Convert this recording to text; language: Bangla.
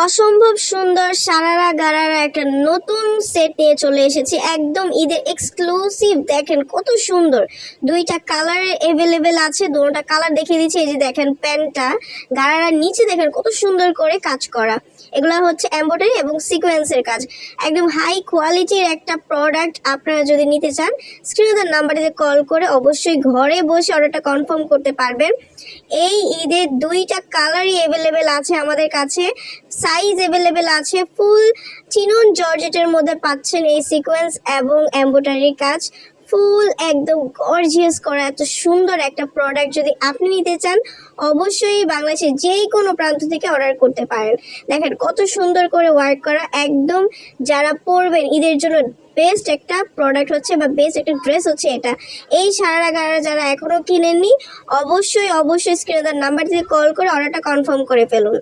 অসম্ভব সুন্দর সারারা গারারা একটা নতুন সেট নিয়ে চলে এসেছি, একদম ঈদের এক্সক্লুসিভ। দেখেন কত সুন্দর, দুইটা কালারের অ্যাভেলেবেল আছে, দুটোটা কালার দেখিয়ে দিচ্ছি। এই যে দেখেন প্যান্টটা, গারারার নিচে দেখেন কত সুন্দর করে কাজ করা। এগুলো হচ্ছে এমব্রয়ডারি এবং সিকোয়েন্সের কাজ, একদম হাই কোয়ালিটির একটা প্রোডাক্ট। আপনারা যদি নিতে চান স্ক্রিনে নাম্বারে কল করে অবশ্যই ঘরে বসে অর্ডারটা কনফার্ম করতে পারবেন। এই ঈদের দুইটা কালারই অ্যাভেলেবেল আছে আমাদের কাছে, সাইজ অ্যাভেলেবেল আছে। ফুল চিনন জর্জেটের মধ্যে পাচ্ছেন এই সিকোয়েন্স এবং এমব্রয়ডারি কাজ, ফুল একদম গর্জিয়াস করা এত সুন্দর একটা প্রোডাক্ট। যদি আপনি নিতে চান অবশ্যই বাংলাদেশের যেই কোনো প্রান্ত থেকে অর্ডার করতে পারেন। দেখেন কত সুন্দর করে ওয়ার্ক করা, একদম যারা পরবেন ঈদের জন্য বেস্ট একটা প্রোডাক্ট হচ্ছে বা বেস্ট একটা ড্রেস হচ্ছে এটা। এই সারারা গারারা যারা এখনো কিনেননি অবশ্যই স্ক্রিনে নাম্বার দিয়ে কল করে অর্ডারটা কনফার্ম করে ফেলুন।